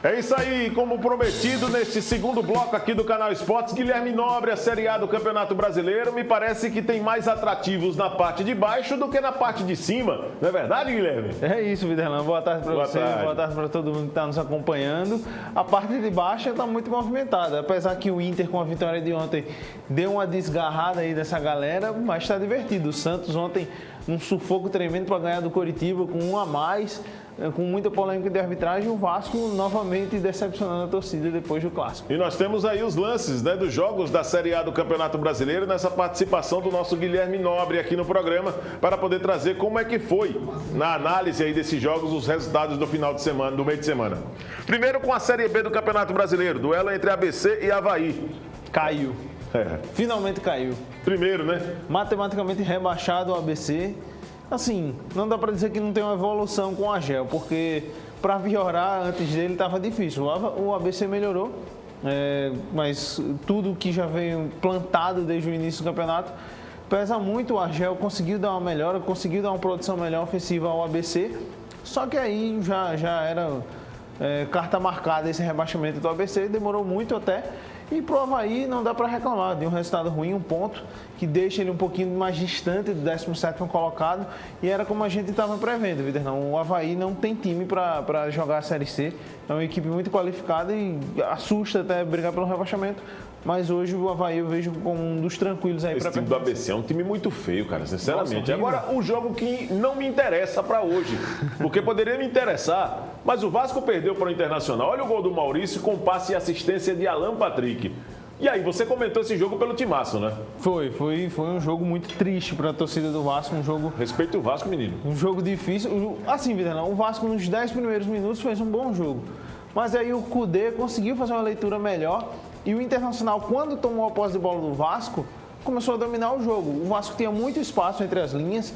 É isso aí, como prometido neste segundo bloco aqui do Canal Esportes, Guilherme Nobre, a Série A do Campeonato Brasileiro, me parece que tem mais atrativos na parte de baixo do que na parte de cima. Não é verdade, Guilherme? É isso, Viderlan. Boa tarde para você, boa tarde para todo mundo que está nos acompanhando. A parte de baixo está muito movimentada, apesar que o Inter, com a vitória de ontem, deu uma desgarrada aí dessa galera, mas está divertido. O Santos ontem, um sufoco tremendo para ganhar do Coritiba, com um a mais, com muita polêmica de arbitragem, o Vasco novamente decepcionando a torcida depois do clássico. E nós temos aí os lances, dos jogos da Série A do Campeonato Brasileiro, nessa participação do nosso Guilherme Nobre aqui no programa, para poder trazer como é que foi, na análise aí desses jogos, os resultados do final de semana, do meio de semana. Primeiro com a Série B do Campeonato Brasileiro, duelo entre ABC e Avaí. Caiu. Finalmente caiu. Primeiro, né? Matematicamente rebaixado o ABC. Assim, não dá para dizer que não tem uma evolução com o Agel, porque para piorar antes dele estava difícil. O ABC melhorou, mas tudo que já veio plantado desde o início do campeonato pesa muito. O Agel conseguiu dar uma melhora, conseguiu dar uma produção melhor ofensiva ao ABC, só que aí já era carta marcada esse rebaixamento do ABC, demorou muito até. E pro Avaí não dá para reclamar de um resultado ruim, um ponto que deixa ele um pouquinho mais distante do 17º colocado, e era como a gente estava prevendo, Viderlan. O Avaí não tem time para jogar a Série C, é uma equipe muito qualificada e assusta até brigar pelo rebaixamento, mas hoje o Avaí eu vejo como um dos tranquilos aí para esse time do ABC é um time muito feio, cara, sinceramente. Nossa, agora, um jogo que não me interessa para hoje, porque poderia me interessar, mas o Vasco perdeu para o Internacional. Olha o gol do Maurício com passe e assistência de Alan Patrick. E aí, você comentou esse jogo pelo timaço, né? Foi um jogo muito triste para a torcida do Vasco, um jogo... Respeito o Vasco, menino. Um jogo difícil. Assim, Viderlan, o Vasco nos 10 primeiros minutos fez um bom jogo, mas aí o Kudê conseguiu fazer uma leitura melhor. E o Internacional, quando tomou a posse de bola do Vasco, começou a dominar o jogo. O Vasco tinha muito espaço entre as linhas.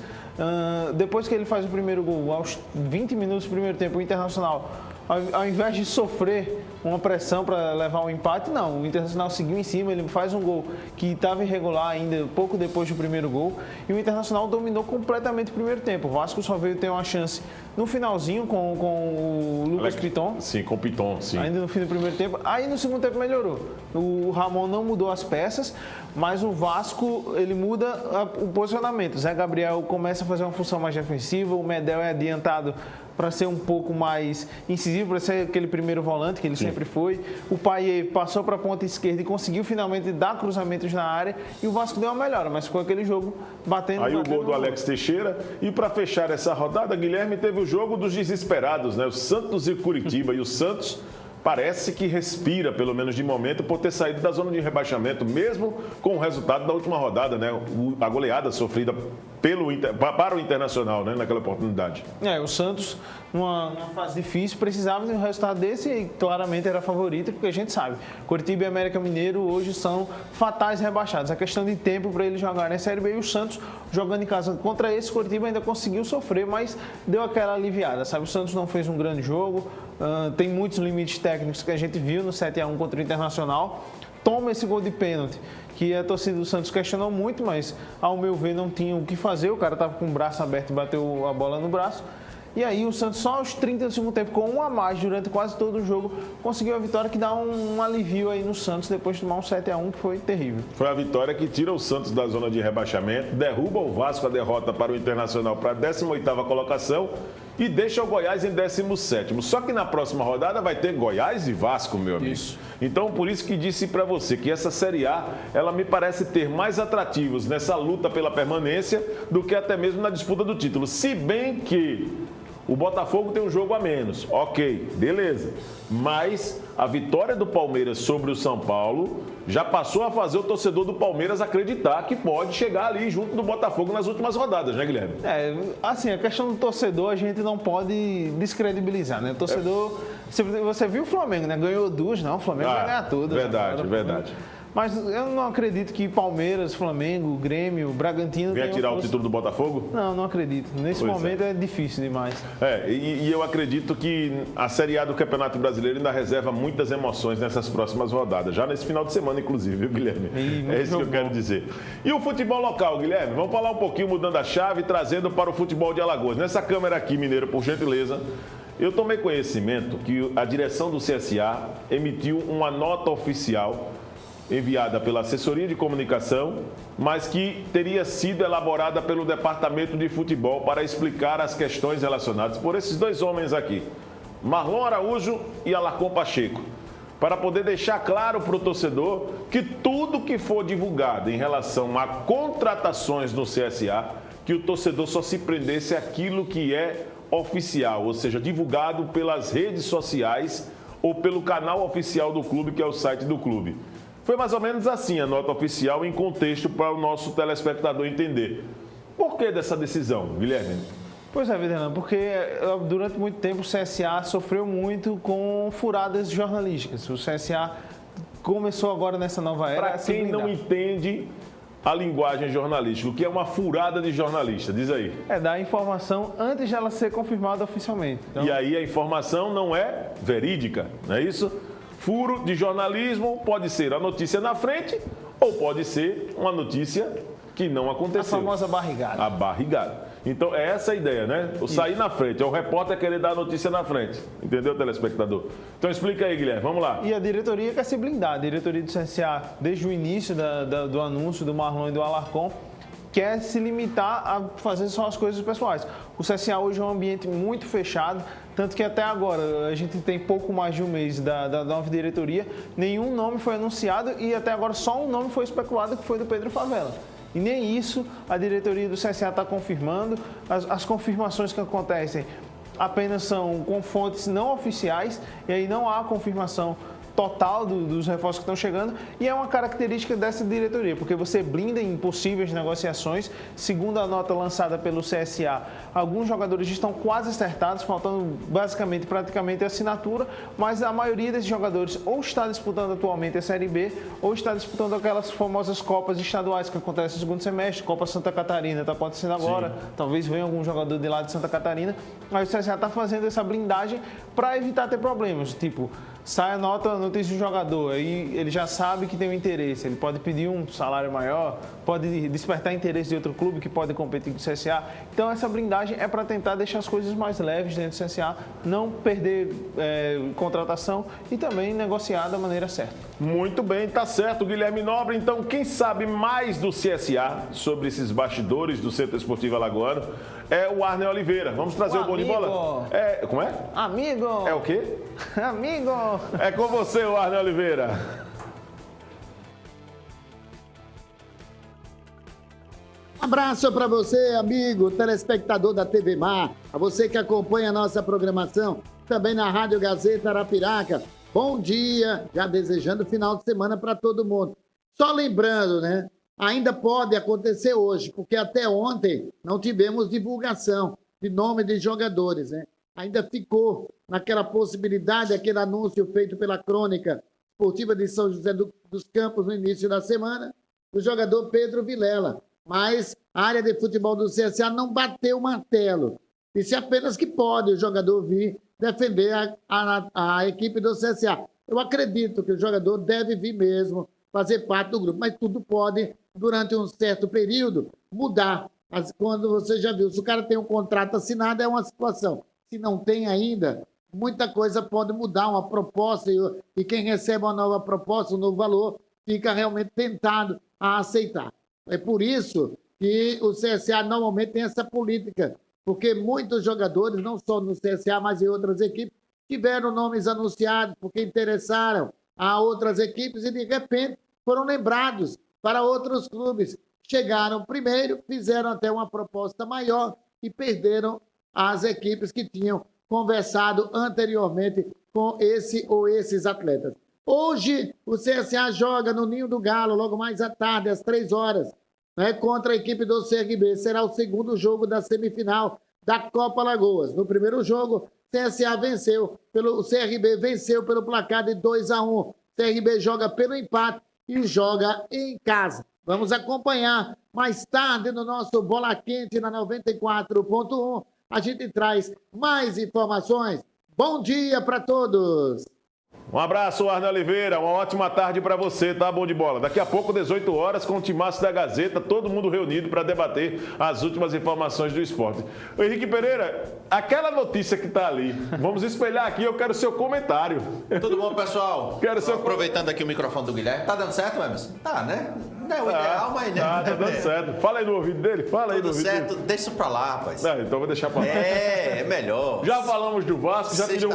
Depois que ele faz o primeiro gol, aos 20 minutos do primeiro tempo, o Internacional, ao invés de sofrer uma pressão para levar um empate, não. O Internacional seguiu em cima, ele faz um gol que estava irregular ainda, pouco depois do primeiro gol. E o Internacional dominou completamente o primeiro tempo. O Vasco só veio ter uma chance no finalzinho com o Lucas Piton. Sim, com o Piton, sim. Ainda no fim do primeiro tempo. Aí no segundo tempo melhorou. O Ramon não mudou as peças, mas o Vasco, ele muda o posicionamento. O Zé Gabriel começa a fazer uma função mais defensiva, o Medel é adiantado para ser um pouco mais incisivo, para ser aquele primeiro volante que ele sempre foi. O Payet passou para a ponta esquerda e conseguiu finalmente dar cruzamentos na área, e o Vasco deu uma melhora, mas ficou aquele jogo batendo. Aí o gol do Alex Teixeira. E para fechar essa rodada, Guilherme, teve o jogo dos desesperados, né? O Santos e o Curitiba. E o Santos parece que respira, pelo menos de momento, por ter saído da zona de rebaixamento, mesmo com o resultado da última rodada, né? A goleada sofrida para o Internacional, né? Naquela oportunidade. O Santos, numa fase difícil, precisava de um resultado desse e claramente era favorito, porque a gente sabe, Coritiba e América Mineiro hoje são fatais rebaixados. É questão de tempo para eles jogarem a Série B, e o Santos, jogando em casa contra esse Coritiba, ainda conseguiu sofrer, mas deu aquela aliviada, sabe? O Santos não fez um grande jogo, tem muitos limites técnicos que a gente viu no 7-1 contra o Internacional. Toma esse gol de pênalti, que a torcida do Santos questionou muito, mas ao meu ver não tinha o que fazer. O cara estava com o braço aberto e bateu a bola no braço. E aí o Santos, só aos 30 do segundo tempo, com um a mais durante quase todo o jogo, conseguiu a vitória, que dá um alivio aí no Santos depois de tomar um 7-1, que foi terrível. Foi a vitória que tira o Santos da zona de rebaixamento, derruba o Vasco, a derrota para o Internacional para a 18ª colocação e deixa o Goiás em 17º. Só que na próxima rodada vai ter Goiás e Vasco, meu amigo. Isso. Então, por isso que disse para você que essa Série A, ela me parece ter mais atrativos nessa luta pela permanência do que até mesmo na disputa do título. Se bem que o Botafogo tem um jogo a menos, ok, beleza. Mas a vitória do Palmeiras sobre o São Paulo já passou a fazer o torcedor do Palmeiras acreditar que pode chegar ali junto do Botafogo nas últimas rodadas, né, Guilherme? Assim, a questão do torcedor a gente não pode descredibilizar, né? O torcedor, você viu o Flamengo, né? Ganhou duas, não, o Flamengo vai ganhar todas. Verdade. Mas eu não acredito que Palmeiras, Flamengo, Grêmio, Bragantino... Venha tirar o título do Botafogo? Não acredito. Nesse momento é difícil demais. E eu acredito que a Série A do Campeonato Brasileiro ainda reserva muitas emoções nessas próximas rodadas. Já nesse final de semana, inclusive, viu, Guilherme? É isso que eu quero dizer. E o futebol local, Guilherme? Vamos falar um pouquinho, mudando a chave, trazendo para o futebol de Alagoas. Nessa câmera aqui, Mineiro, por gentileza. Eu tomei conhecimento que a direção do CSA emitiu uma nota oficial enviada pela assessoria de comunicação, mas que teria sido elaborada pelo departamento de futebol para explicar as questões relacionadas por esses dois homens aqui, Marlon Araújo e Alarcon Pacheco, para poder deixar claro para o torcedor que tudo que for divulgado em relação a contratações no CSA, que o torcedor só se prendesse àquilo que é oficial, ou seja, divulgado pelas redes sociais ou pelo canal oficial do clube, que é o site do clube. Foi mais ou menos assim a nota oficial, em contexto para o nosso telespectador entender. Por que dessa decisão, Guilherme? Pois é, Videlano, porque durante muito tempo o CSA sofreu muito com furadas jornalísticas. O CSA começou agora nessa nova era. Para quem não entende a linguagem jornalística, o que é uma furada de jornalista? Diz aí. É dar informação antes de ela ser confirmada oficialmente. Então... E aí a informação não é verídica, não é isso? Furo de jornalismo pode ser a notícia na frente ou pode ser uma notícia que não aconteceu. A famosa barrigada. A barrigada. Então, é essa a ideia, né? O sair na frente. É o repórter querer dar a notícia na frente. Entendeu, telespectador? Então, explica aí, Guilherme. Vamos lá. E a diretoria quer se blindar. A diretoria do CSA, desde o início do anúncio do Marlon e do Alarcon, quer se limitar a fazer só as coisas pessoais. O CSA hoje é um ambiente muito fechado, tanto que até agora, a gente tem pouco mais de um mês da nova diretoria, nenhum nome foi anunciado e até agora só um nome foi especulado, que foi do Pedro Favela. E nem isso a diretoria do CSA está confirmando. As confirmações que acontecem apenas são com fontes não oficiais e aí não há confirmação total dos reforços que estão chegando, e é uma característica dessa diretoria, porque você blinda em possíveis negociações. Segundo a nota lançada pelo CSA, alguns jogadores estão quase acertados, faltando praticamente a assinatura, mas a maioria desses jogadores ou está disputando atualmente a Série B, ou está disputando aquelas famosas Copas estaduais que acontecem no segundo semestre. Copa Santa Catarina está acontecendo agora, talvez venha algum jogador de lá de Santa Catarina, mas o CSA está fazendo essa blindagem para evitar ter problemas, tipo... Sai a notícia do jogador, aí ele já sabe que tem um interesse, ele pode pedir um salário maior, pode despertar interesse de outro clube que pode competir com o CSA. Então essa blindagem é para tentar deixar as coisas mais leves dentro do CSA, não perder contratação e também negociar da maneira certa. Muito bem, tá certo, Guilherme Nobre. Então, quem sabe mais do CSA, sobre esses bastidores do Centro Esportivo Alagoano, é o Arnel Oliveira. Vamos trazer o bom de bola? Como é? Amigo! É o quê? Amigo! É com você, o Arnel Oliveira. Um abraço para você, amigo, telespectador da TV Mar, a você que acompanha a nossa programação, também na Rádio Gazeta Arapiraca. Bom dia, já desejando final de semana para todo mundo. Só lembrando, né? Ainda pode acontecer hoje, porque até ontem não tivemos divulgação de nome de jogadores, né? Ainda ficou naquela possibilidade, aquele anúncio feito pela Crônica Esportiva de São José dos Campos no início da semana, do jogador Pedro Vilela. Mas a área de futebol do CSA não bateu o martelo. Disse apenas que pode o jogador vir defender a equipe do CSA. Eu acredito que o jogador deve vir mesmo fazer parte do grupo, mas tudo pode, durante um certo período, mudar. Mas quando você já viu, se o cara tem um contrato assinado, é uma situação. Se não tem ainda, muita coisa pode mudar, uma proposta, e quem recebe uma nova proposta, um novo valor, fica realmente tentado a aceitar. É por isso que o CSA normalmente tem essa política, porque muitos jogadores, não só no CSA, mas em outras equipes, tiveram nomes anunciados porque interessaram a outras equipes e, de repente, foram lembrados para outros clubes. Chegaram primeiro, fizeram até uma proposta maior e perderam as equipes que tinham conversado anteriormente com esse ou esses atletas. Hoje, o CSA joga no Ninho do Galo, logo mais à tarde, às 3 horas, né, contra a equipe do CRB. Será o segundo jogo da semifinal da Copa Alagoas. No primeiro jogo, o CRB venceu pelo placar de 2-1. CRB joga pelo empate e joga em casa. Vamos acompanhar mais tarde no nosso Bola Quente na 94.1. A gente traz mais informações. Bom dia para todos! Um abraço, Arne Oliveira. Uma ótima tarde para você, tá? Bom de bola. Daqui a pouco, 18 horas, com o timaço da Gazeta, todo mundo reunido para debater as últimas informações do esporte. O Henrique Pereira, aquela notícia que tá ali, vamos espelhar aqui, eu quero seu comentário. Tudo bom, pessoal? Quero seu... Aproveitando aqui o microfone do Guilherme. Tá dando certo, Emerson? Tá, né? Não é o ideal, mas né? Tá dando certo. Fala aí no ouvido dele, fala aí no ouvido certo, dele. deixa isso pra lá, rapaz. Não, então vou deixar pra lá. É melhor. Já falamos do Vasco, já tirei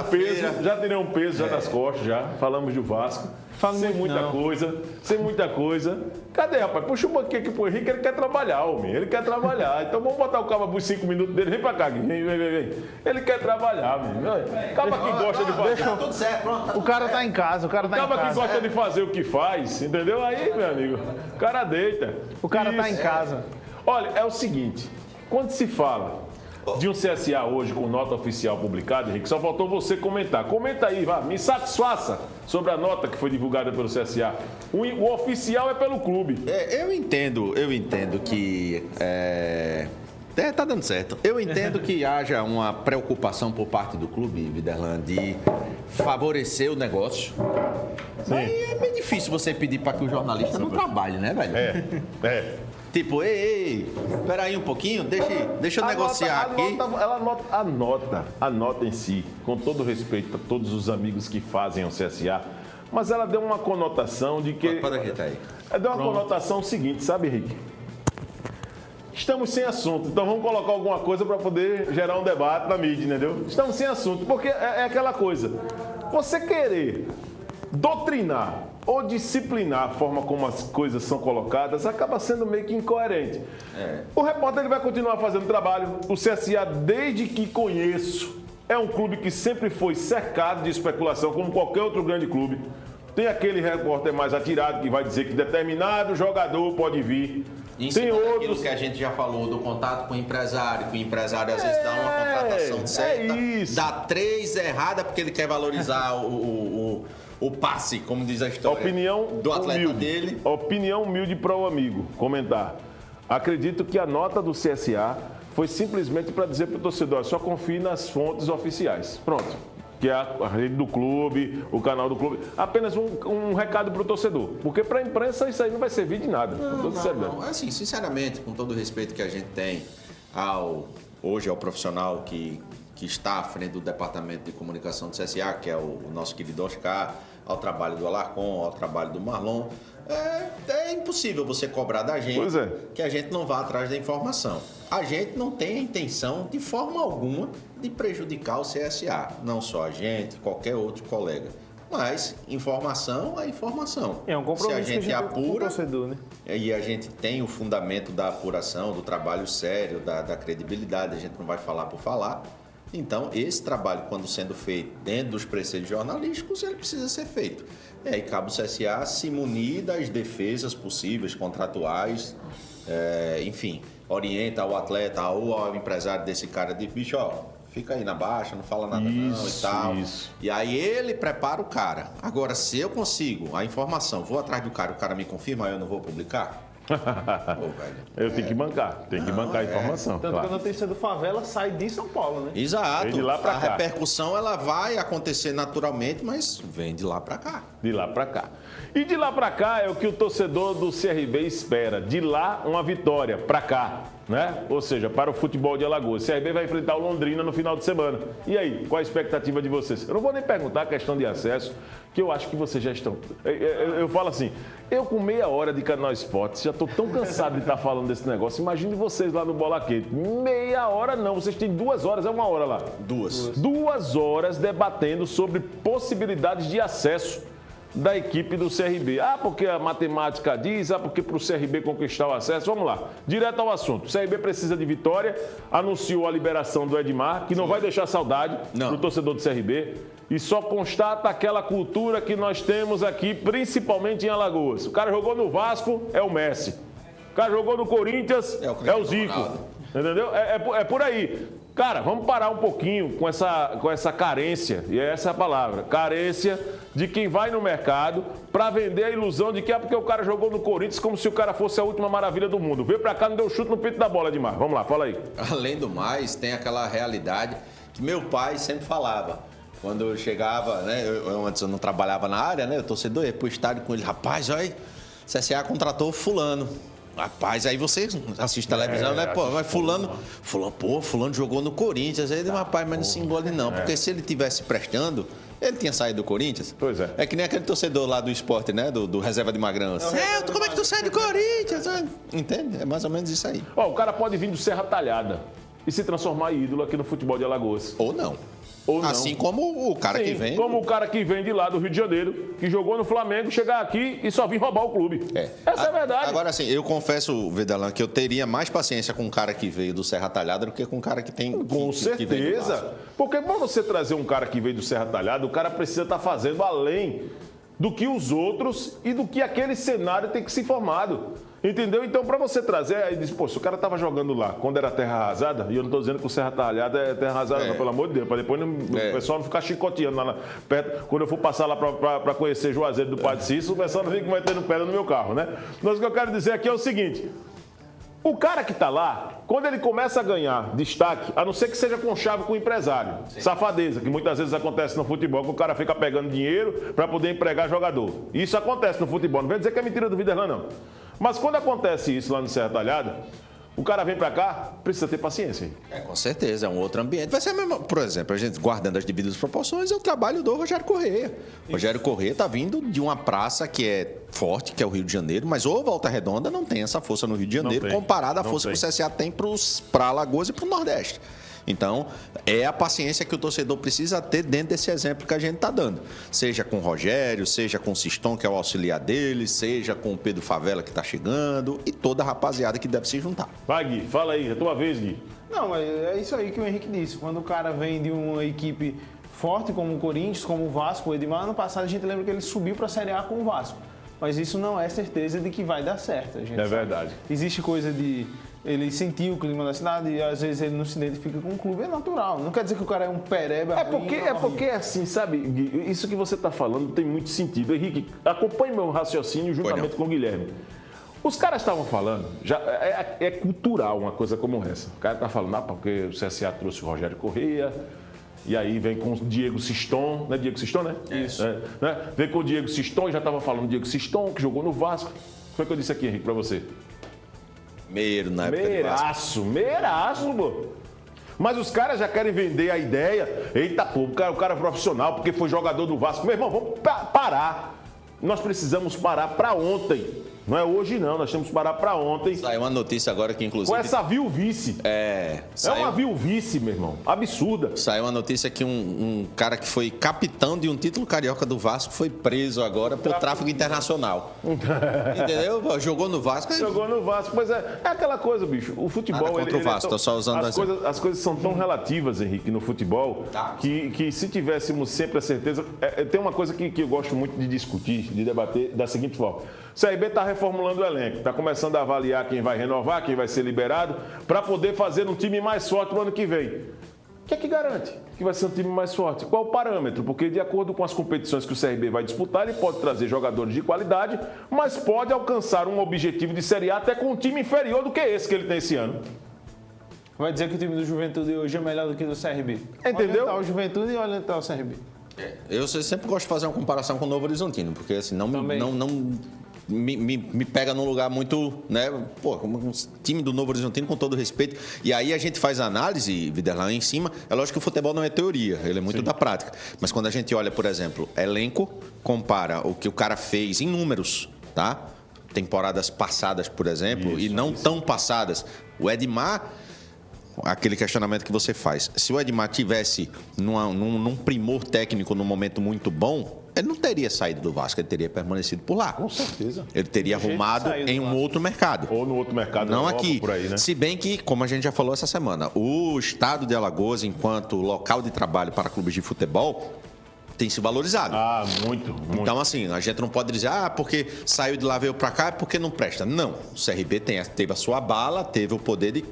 um peso já das costas, já. Falamos do Vasco. Sem muita coisa. Cadê, rapaz? Puxa o banquinho aqui pro Henrique, ele quer trabalhar, homem. Ele quer trabalhar. Então vamos botar o Caba por 5 minutos dele. Vem pra cá, Gui. Vem. Ele quer trabalhar, menino. Caba que gosta de fazer. Tá tudo certo, pronto. O cara tá em casa, Caba que gosta de fazer o que faz, entendeu? Aí, meu amigo, o cara deita. O cara tá em casa. Olha, é o seguinte, quando se fala de um CSA hoje com nota oficial publicada, Henrique, só faltou você comentar. Comenta aí, vá, me satisfaça sobre a nota que foi divulgada pelo CSA. O oficial é pelo clube. Eu entendo que... tá dando certo. Eu entendo que haja uma preocupação por parte do clube, Viderlan, de favorecer o negócio. Sim. Aí é meio difícil você pedir para que o jornalista não trabalhe, né, velho? Tipo, ei, espera aí um pouquinho, deixa eu negociar aqui. A nota em si, com todo respeito a todos os amigos que fazem o CSA, mas ela deu uma conotação de que... Pode ajeitar aí. Deu uma conotação seguinte, sabe, Henrique? Estamos sem assunto, então vamos colocar alguma coisa para poder gerar um debate na mídia, entendeu? Estamos sem assunto, porque é aquela coisa. Você querer doutrinar ou disciplinar a forma como as coisas são colocadas acaba sendo meio que incoerente. O repórter ele vai continuar fazendo trabalho. O CSA, desde que conheço, é um clube que sempre foi cercado de especulação, como qualquer outro grande clube. Tem aquele repórter mais atirado que vai dizer que determinado jogador pode vir. Tem outros... Aquilo que a gente já falou do contato com o empresário, que o empresário às vezes dá uma contratação certa, dá 3 errada porque ele quer valorizar o passe, como diz a história, do atleta humilde, dele. Opinião humilde para o amigo comentar. Acredito que a nota do CSA foi simplesmente para dizer para o torcedor, só confie nas fontes oficiais. Pronto. Que é a rede do clube, o canal do clube. Apenas um recado para o torcedor. Porque para a imprensa isso aí não vai servir de nada. Não. Assim, sinceramente, com todo o respeito que a gente tem hoje ao profissional que está à frente do departamento de comunicação do CSA, que é o nosso querido Oscar, ao trabalho do Alarcon, ao trabalho do Marlon, é impossível você cobrar da gente que a gente não vá atrás da informação. A gente não tem a intenção, de forma alguma, de prejudicar o CSA. Não só a gente, qualquer outro colega. Mas informação é informação. É um compromisso. Se a gente apura, torcedor, né? E a gente tem o fundamento da apuração, do trabalho sério, da credibilidade, a gente não vai falar por falar. Então, esse trabalho, quando sendo feito dentro dos preceitos jornalísticos, ele precisa ser feito. E aí cabe o CSA se munir das defesas possíveis, contratuais, enfim, orienta o atleta ou ao empresário desse cara de bicho, fica aí na baixa, não fala nada não e tal. E aí ele prepara o cara. Agora, se eu consigo a informação, vou atrás do cara, o cara me confirma, eu não vou publicar? Eu tenho que bancar, a informação. Tanto que a notícia do Favela sai de São Paulo, né? Exato. Vem de lá pra cá. A repercussão ela vai acontecer naturalmente, mas vem de lá pra cá. De lá pra cá. E de lá pra cá é o que o torcedor do CRB espera. De lá, uma vitória pra cá, né? Ou seja, para o futebol de Alagoas. O CRB vai enfrentar o Londrina no final de semana. E aí, qual a expectativa de vocês? Eu não vou nem perguntar a questão de acesso, que eu acho que vocês já estão... Eu falo assim, eu com meia hora de Canal Esportes, já estou tão cansado de estar falando desse negócio. Imagine vocês lá no Bola Quente. Meia hora não, vocês têm 2 horas, é 1 hora lá. 2 horas debatendo sobre possibilidades de acesso da equipe do CRB. Porque a matemática diz, porque para o CRB conquistar o acesso. Vamos lá, direto ao assunto. O CRB precisa de vitória, anunciou a liberação do Edmar, que não vai deixar saudade para o torcedor do CRB. E só constata aquela cultura que nós temos aqui, principalmente em Alagoas. O cara jogou no Vasco, é o Messi. O cara jogou no Corinthians, é o Zico. Ronaldo. Entendeu? É por aí. Cara, vamos parar um pouquinho com essa carência, e essa é a palavra, carência de quem vai no mercado para vender a ilusão de que porque o cara jogou no Corinthians como se o cara fosse a última maravilha do mundo. Veio pra cá, não deu chute no peito da bola, Edmar. Vamos lá, fala aí. Além do mais, tem aquela realidade que meu pai sempre falava. Quando eu chegava, né? Antes eu não trabalhava na área, né? O torcedor ia pro estádio com ele, rapaz, olha, CSA contratou fulano. Rapaz, aí você assiste televisão, né? Pô, mas fulano jogou no Corinthians. Aí, rapaz, mas não se engole não, porque se ele tivesse prestando, ele tinha saído do Corinthians. Pois é. É que nem aquele torcedor lá do esporte, né? Do Reserva de Magrão. Celto, como é que tu sai do Corinthians? Entende? É mais ou menos isso aí. Ó, o cara pode vir do Serra Talhada e se transformar em ídolo aqui no futebol de Alagoas. Ou não. Ou não. Assim como o cara que vem. Como o cara que vem de lá do Rio de Janeiro, que jogou no Flamengo, chegar aqui e só vir roubar o clube. Essa é a verdade. Agora, assim, eu confesso, Videlan, que eu teria mais paciência com um cara que veio do Serra Talhada do que com um cara que tem. Com certeza. Porque para você trazer um cara que veio do Serra Talhada, o cara precisa estar fazendo além do que os outros e do que aquele cenário tem que ser formado. Entendeu? Então, para você trazer, aí diz, pô, se o cara tava jogando lá quando era terra arrasada, e eu não tô dizendo que o Serra Talhada é terra arrasada, não, pelo amor de Deus, para depois o pessoal não ficar chicoteando lá perto. Quando eu for passar lá para conhecer Juazeiro do Padre Cícero, o pessoal não fica metendo pedra no meu carro, né? Mas o que eu quero dizer aqui é o seguinte: o cara que tá lá, quando ele começa a ganhar destaque, a não ser que seja com chave com o empresário, safadeza, que muitas vezes acontece no futebol, que o cara fica pegando dinheiro para poder empregar jogador. Isso acontece no futebol, não vem dizer que é mentira do Videlan, não. Mas quando acontece isso lá no Serra Talhada, o cara vem pra cá, precisa ter paciência. Com certeza, é um outro ambiente. Vai ser a mesma, por exemplo, a gente guardando as devidas proporções, é o trabalho do Rogério Corrêa. Rogério Corrêa tá vindo de uma praça que é forte, que é o Rio de Janeiro, mas o Volta Redonda não tem essa força no Rio de Janeiro, comparada à força que o CSA tem para Alagoas e para o Nordeste. Então, é a paciência que o torcedor precisa ter dentro desse exemplo que a gente está dando. Seja com o Rogério, seja com o Siston, que é o auxiliar dele, seja com o Pedro Favela, que está chegando, e toda a rapaziada que deve se juntar. Vai, Gui, fala aí, é tua vez, Gui. Não, mas é isso aí que o Henrique disse. Quando o cara vem de uma equipe forte como o Corinthians, como o Vasco, o Edmar, ano passado a gente lembra que ele subiu para a Série A com o Vasco. Mas isso não é certeza de que vai dar certo. A gente sabe. Verdade. Existe coisa de ele sentir o clima da cidade e às vezes ele não se identifica com o clube, é natural. Não quer dizer que o cara é um pereba. É porque assim, sabe, Gui, isso que você está falando tem muito sentido. Henrique, acompanhe meu raciocínio juntamente com o Guilherme. Os caras estavam falando, já é cultural uma coisa como essa. O cara está falando, porque o CSA trouxe o Rogério Corrêa, e aí vem com o Diego Siston, né? Diego Siston, né? Isso. Né? Vem com o Diego Siston, já estava falando do Diego Siston, que jogou no Vasco. Foi o que eu disse aqui, Henrique, para você. Meiro na época Meiraço, pô. Mas os caras já querem vender a ideia. Eita, pô, o cara é profissional porque foi jogador do Vasco. Meu irmão, vamos parar. Nós precisamos parar para ontem. Não é hoje, não. Nós temos que parar para ontem. Saiu uma notícia agora que, inclusive... Com essa vilvice. É uma vilvice, meu irmão. Absurda. Saiu uma notícia que um cara que foi capitão de um título carioca do Vasco foi preso agora por tráfico internacional. Entendeu? Jogou no Vasco. Jogou no Vasco. Pois é aquela coisa, bicho. O futebol... Nada contra o Vasco, tô só usando as coisas são tão relativas, Henrique, no futebol, que se tivéssemos sempre a certeza... tem uma coisa que eu gosto muito de discutir, de debater, da seguinte forma. O CRB está reformulando o elenco, está começando a avaliar quem vai renovar, quem vai ser liberado, para poder fazer um time mais forte no ano que vem. O que é que garante que vai ser um time mais forte? Qual o parâmetro? Porque de acordo com as competições que o CRB vai disputar, ele pode trazer jogadores de qualidade, mas pode alcançar um objetivo de Série A até com um time inferior do que esse que ele tem esse ano. Vai dizer que o time do Juventude hoje é melhor do que o do CRB. Entendeu? Olha o Juventude e olha o CRB. Eu sempre gosto de fazer uma comparação com o Novo Horizontino, porque assim, não me pega num lugar muito, né? Pô, um time do Novo Horizontino, com todo respeito. E aí a gente faz a análise, Videlan, em cima. É lógico que o futebol não é teoria, ele é muito da prática. Mas quando a gente olha, por exemplo, elenco, compara o que o cara fez em números, tá? Temporadas passadas, por exemplo, e não tão passadas. O Edmar, aquele questionamento que você faz. Se o Edmar tivesse num primor técnico, num momento muito bom, ele não teria saído do Vasco, ele teria permanecido por lá. Com certeza. Ele teria arrumado em um outro mercado. Ou no outro mercado. Não aqui. Por aí, né? Se bem que, como a gente já falou essa semana, o estado de Alagoas, enquanto local de trabalho para clubes de futebol, tem se valorizado. Ah, muito. Então, assim, a gente não pode dizer, porque saiu de lá, veio para cá, é porque não presta. Não. O CRB teve a sua bala, teve o poder de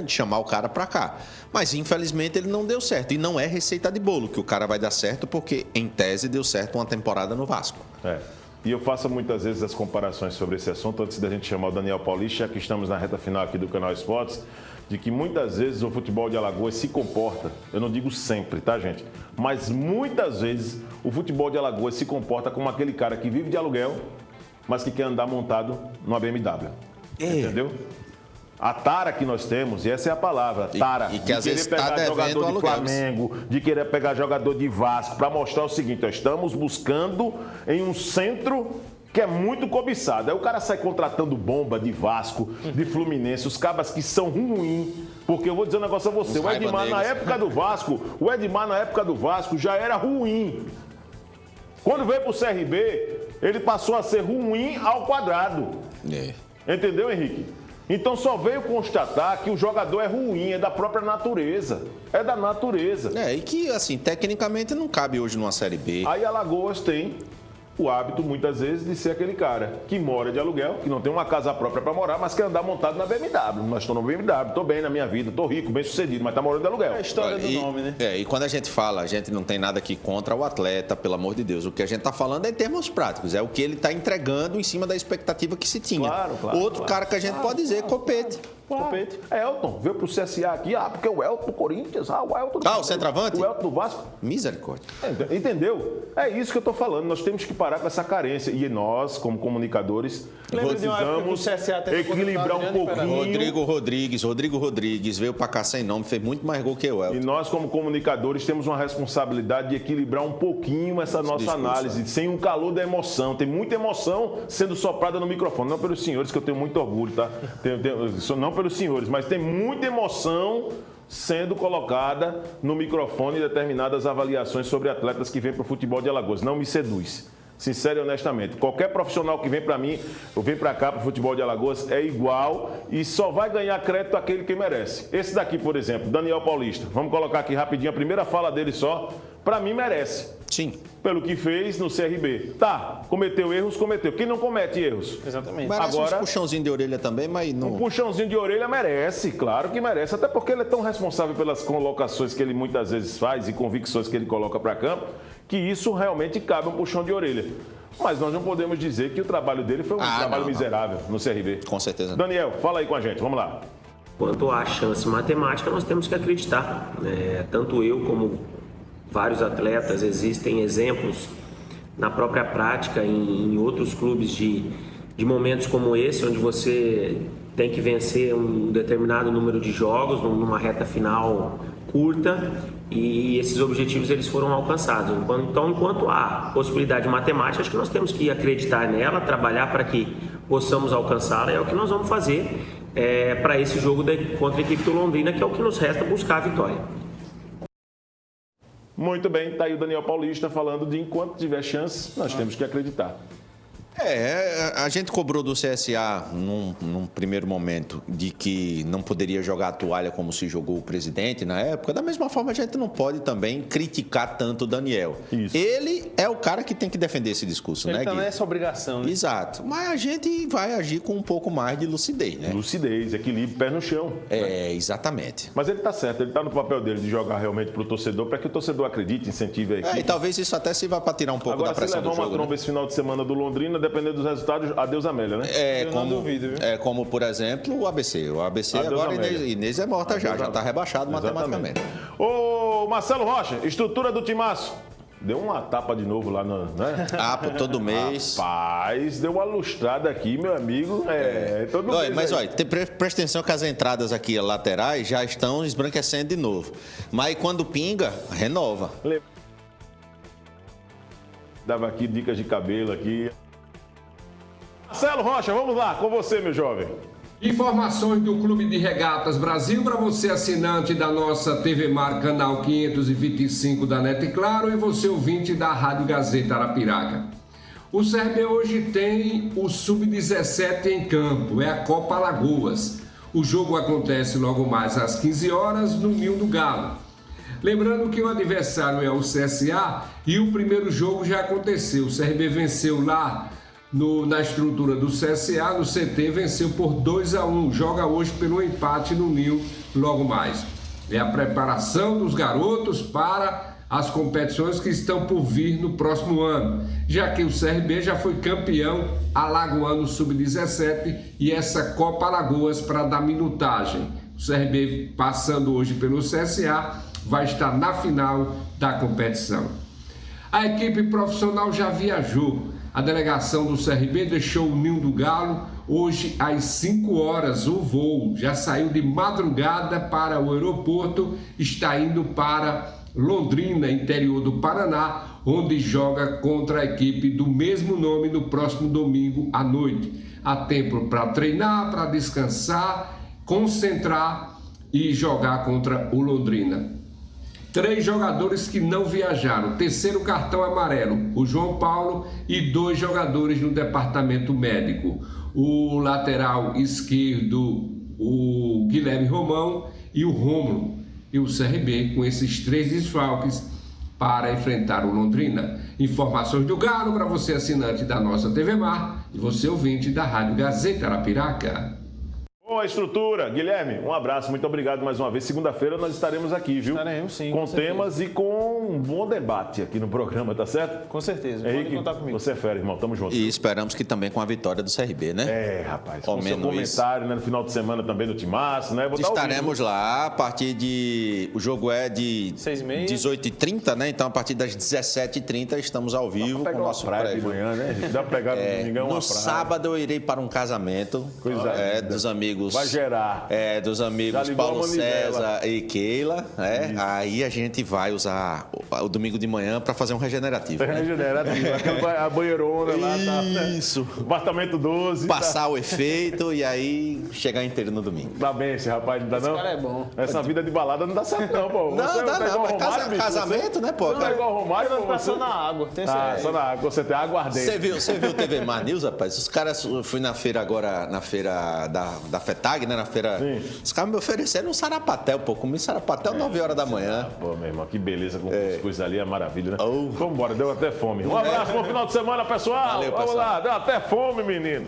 chamar o cara para cá. Mas, infelizmente, ele não deu certo. E não é receita de bolo que o cara vai dar certo, porque, em tese, deu certo uma temporada no Vasco. E eu faço muitas vezes as comparações sobre esse assunto, antes da gente chamar o Daniel Paulista, já que estamos na reta final aqui do Canal Esportes. de que muitas vezes o futebol de Alagoas se comporta, eu não digo sempre, tá, gente? Mas muitas vezes o futebol de Alagoas se comporta como aquele cara que vive de aluguel, mas que quer andar montado numa BMW. Entendeu? A tara que nós temos, e essa é a palavra, tara, e que de às querer vezes pegar tá jogador de aluguel. Flamengo, de querer pegar jogador de Vasco, para mostrar o seguinte, ó, estamos buscando em um centro que é muito cobiçado. Aí o cara sai contratando bomba de Vasco, de Fluminense, os cabas que são ruins. Porque eu vou dizer um negócio a você, o Edmar na época do Vasco já era ruim. Quando veio pro CRB, ele passou a ser ruim ao quadrado. Entendeu, Henrique? Então só veio constatar que o jogador é ruim, é da própria natureza. É da natureza. E que, assim, tecnicamente não cabe hoje numa Série B. Aí Alagoas tem o hábito, muitas vezes, de ser aquele cara que mora de aluguel, que não tem uma casa própria para morar, mas quer andar montado na BMW. Mas estou no BMW, estou bem na minha vida, estou rico, bem sucedido, mas está morando de aluguel. É a história do nome, né? E quando a gente fala, a gente não tem nada aqui contra o atleta, pelo amor de Deus. O que a gente está falando é em termos práticos, é o que ele está entregando em cima da expectativa que se tinha. Outro cara que a gente pode dizer, Copete. Copete. Elton, veio pro CSA aqui, porque o Elton do Corinthians, o Elton do o centroavante? O Elton do Vasco. Misericórdia. Entendeu? É isso que eu tô falando, nós temos que parar com essa carência. E nós, como comunicadores, precisamos equilibrar um pouquinho. Rodrigo Rodrigues veio pra cá sem nome, fez muito mais gol que o Elton. E nós, como comunicadores, temos uma responsabilidade de equilibrar um pouquinho essa nossa análise, sem o calor da emoção. Tem muita emoção sendo soprada no microfone. Não pelos senhores, que eu tenho muito orgulho, tá? Não pelos senhores, mas tem muita emoção sendo colocada no microfone determinadas avaliações sobre atletas que vêm para o futebol de Alagoas. Não me seduz. Sincero e honestamente. Qualquer profissional que vem para mim, ou vem para cá para o futebol de Alagoas, é igual e só vai ganhar crédito aquele que merece. Esse daqui, por exemplo, Daniel Paulista. Vamos colocar aqui rapidinho a primeira fala dele só. Para mim, merece. Sim. Pelo que fez no CRB. Tá, cometeu erros, cometeu. Quem não comete erros? Exatamente. Merece agora, um puxãozinho de orelha também, mas não... Um puxãozinho de orelha merece, claro que merece. Até porque ele é tão responsável pelas colocações que ele muitas vezes faz e convicções que ele coloca para campo, que isso realmente cabe um puxão de orelha. Mas nós não podemos dizer que o trabalho dele foi um trabalho miserável no CRB. Com certeza. Daniel, fala aí com a gente, vamos lá. Quanto à chance matemática, nós temos que acreditar. Tanto eu como vários atletas, existem exemplos na própria prática, em outros clubes de momentos como esse, onde você tem que vencer um determinado número de jogos numa reta final curta e esses objetivos eles foram alcançados. Então, enquanto há possibilidade matemática, acho que nós temos que acreditar nela, trabalhar para que possamos alcançá-la, e é o que nós vamos fazer para esse jogo contra a equipe do Londrina, que é o que nos resta buscar a vitória. Muito bem, tá aí o Daniel Paulista falando de enquanto tiver chance, nós temos que acreditar. A gente cobrou do CSA num primeiro momento de que não poderia jogar a toalha como se jogou o presidente na época. Da mesma forma, a gente não pode também criticar tanto o Daniel. Isso. Ele é o cara que tem que defender esse discurso, ele né, Gui? Ele também é essa obrigação, né? Exato. Mas a gente vai agir com um pouco mais de lucidez, né? Lucidez, equilíbrio, pé no chão. Exatamente. Mas ele tá certo, ele tá no papel dele de jogar realmente pro torcedor, para que o torcedor acredite, incentive a equipe. E talvez isso até sirva para tirar um pouco da pressão do jogo. Agora, se levar uma tromba esse final de semana do Londrina, dependendo dos resultados, adeus Amélia, né? Como, por exemplo, o ABC. O ABC adeus agora, Inês é morta já está rebaixado matematicamente. Ô, Marcelo Rocha, estrutura do timaço. Deu uma tapa de novo lá, né? Por todo mês. Rapaz, deu uma lustrada aqui, meu amigo. Todo mês. Mas olha, presta atenção que as entradas aqui laterais já estão esbranquecendo de novo. Mas quando pinga, renova. Dava aqui dicas de cabelo aqui. Marcelo Rocha, vamos lá, com você, meu jovem. Informações do Clube de Regatas Brasil para você, assinante da nossa TV Mar, canal 525 da NET Claro, e você, ouvinte da Rádio Gazeta Arapiraca. O CRB hoje tem o Sub-17 em campo, é a Copa Alagoas. O jogo acontece logo mais às 15 horas no Ninho do Galo. Lembrando que o adversário é o CSA e o primeiro jogo já aconteceu. O CRB venceu lá na estrutura do CSA, no CT, venceu por 2-1. Joga hoje pelo empate no Ninho logo mais. É a preparação dos garotos para as competições que estão por vir no próximo ano, já que o CRB já foi campeão alagoano Sub-17 e essa Copa Alagoas para dar minutagem. O CRB, passando hoje pelo CSA, vai estar na final da competição. A equipe profissional já viajou. A delegação do CRB deixou o Ninho do Galo hoje às 5 horas. O voo já saiu de madrugada para o aeroporto, está indo para Londrina, interior do Paraná, onde joga contra a equipe do mesmo nome no próximo domingo à noite. Há tempo para treinar, para descansar, concentrar e jogar contra o Londrina. 3 jogadores que não viajaram, terceiro cartão amarelo, o João Paulo, e 2 jogadores no departamento médico, o lateral esquerdo, o Guilherme Romão, e o Rômulo. E o CRB com esses 3 desfalques para enfrentar o Londrina. Informações do Galo para você, assinante da nossa TV Mar, e você, ouvinte da Rádio Gazeta Arapiraca. Boa estrutura. Guilherme, um abraço, muito obrigado mais uma vez. Segunda-feira nós estaremos aqui, viu? Estaremos, sim. Com temas e com um bom debate aqui no programa, tá certo? Com certeza. Henrique, Pode contar comigo. você é fera, irmão. Tamo junto. E esperamos que também com a vitória do CRB, né? É, rapaz. Ao Com seu menos comentário, né, no final de semana também do Timaço, né? Vou dar Estaremos lá a partir de... O jogo é de 6h30. 18h30, né? Então, a partir das 17h30 estamos ao vivo com o nosso praia de pré-jogo. manhã, né? Dá pra pegar no domingão uma No praia. sábado eu irei para um casamento dos amigos... Vai gerar. Dos amigos Paulo César e Keila, né? Aí a gente vai usar o domingo de manhã para fazer um regenerativo. Né? Regenerativo. Aquela banheirona lá, tá, né? Isso. Apartamento 12. Passar o efeito e aí chegar inteiro no domingo. Tá bem esse rapaz, não dá não? Esse cara é bom. Essa vida de balada não dá certo não, pô. Não, Você dá tá igual não. o Romário, bicho, Casamento, né, pô? Você tá igual o Romário, pô. Vai passar na água. Tem Só na água. Você tem água ardente. Você viu o TV Mar News, rapaz? Os caras, eu fui na feira agora, na feira da FETAG, né? Na feira. Sim. Os caras me ofereceram um sarapatel, pô. Comi sarapatel 9 horas da manhã. Pô, meu irmão, que beleza com as coisas ali, é maravilha, né? Oh. Vamos embora, deu até fome. Um abraço, bom final de semana, pessoal. Valeu, Vamos pessoal. lá, deu até fome, menino.